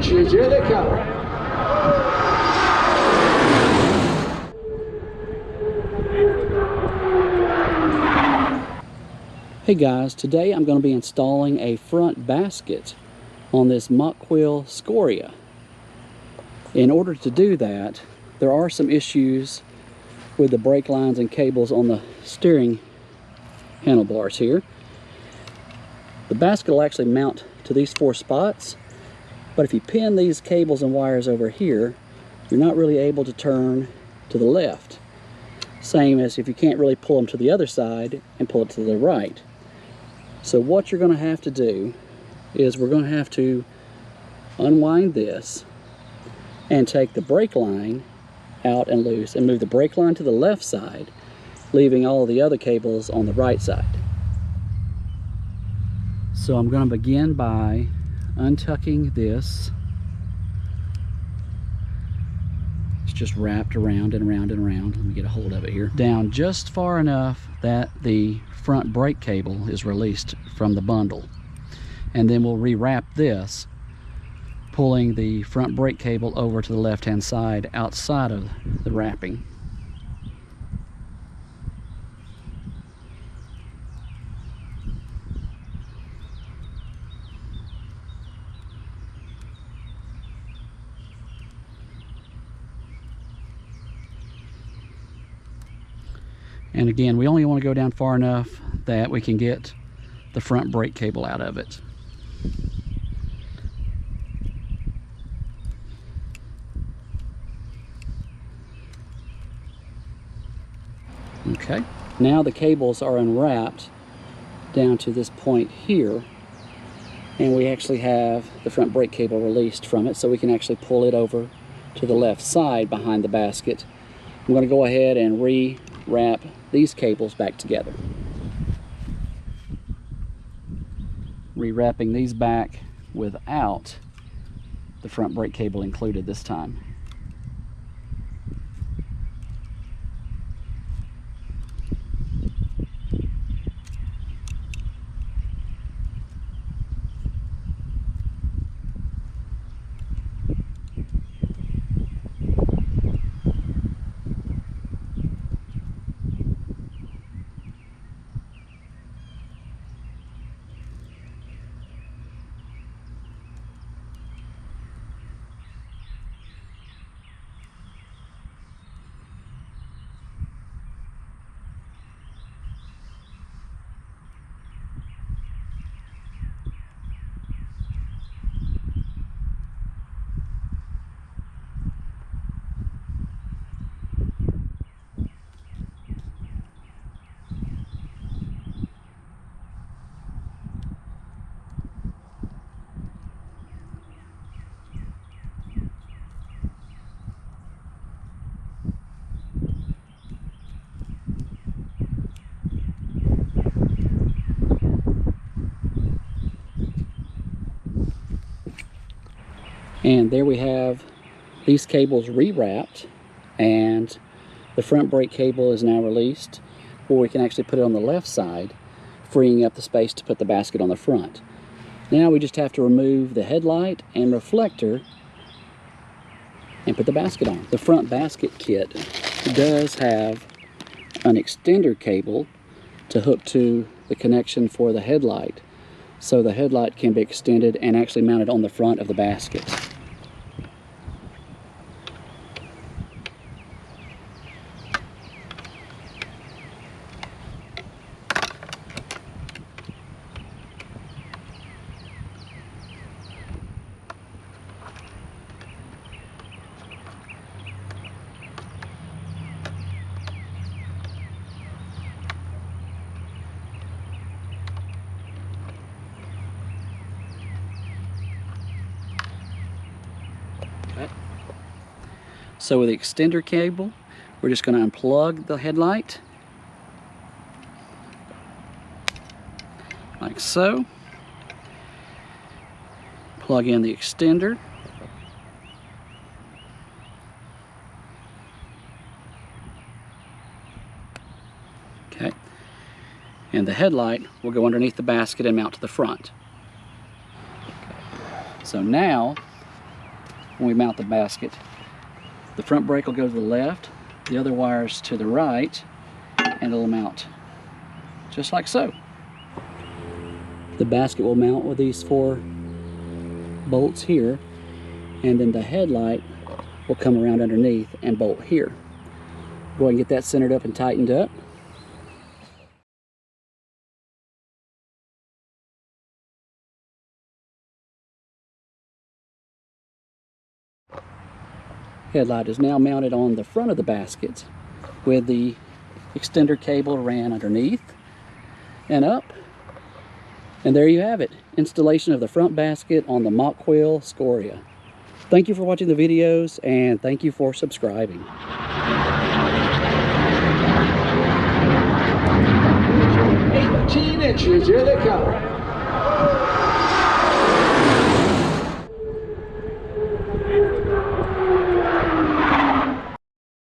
Switches, here they come. Hey guys, today I'm going to be installing a front basket on this Mokwheel Scoria. In order to do that, there are some issues with the brake lines and cables on the steering handlebars here. The basket will actually mount to these 4 spots, but if you pin these cables and wires over here, you're not really able to turn to the left. Same as if you can't really pull them to the other side and pull it to the right. So what you're going to have to do is we're going to have to unwind this and take the brake line out and loose and move the brake line to the left side, leaving all the other cables on the right side. So I'm going to begin by untucking this. It's just wrapped around and around and around. Let me get a hold of it here. Down just far enough that the front brake cable is released from the bundle. And then we'll rewrap this, pulling the front brake cable over to the left-hand side outside of the wrapping. And again, we only want to go down far enough that we can get the front brake cable out of it. Okay, now the cables are unwrapped down to this point here, and we actually have the front brake cable released from it, so we can actually pull it over to the left side behind the basket. I'm going to go ahead and rewrap these cables back together. Rewrapping these back without the front brake cable included this time. And there we have these cables rewrapped, and the front brake cable is now released, where we can actually put it on the left side, freeing up the space to put the basket on the front. Now we just have to remove the headlight and reflector and put the basket on. The front basket kit does have an extender cable to hook to the connection for the headlight, so the headlight can be extended and actually mounted on the front of the basket. So with the extender cable, we're just going to unplug the headlight, like so. Plug in the extender. Okay. And the headlight will go underneath the basket and mount to the front. Okay. So now when we mount the basket. The front brake will go to the left, the other wires to the right, and it'll mount just like so. The basket will mount with these 4 bolts here, and then the headlight will come around underneath and bolt here. Go ahead and get that centered up and tightened up. Headlight is now mounted on the front of the basket with the extender cable ran underneath and up. And there you have it, installation of the front basket on the Mokwheel Scoria. Thank you for watching the videos, and thank you for subscribing. 18 inches, here they come.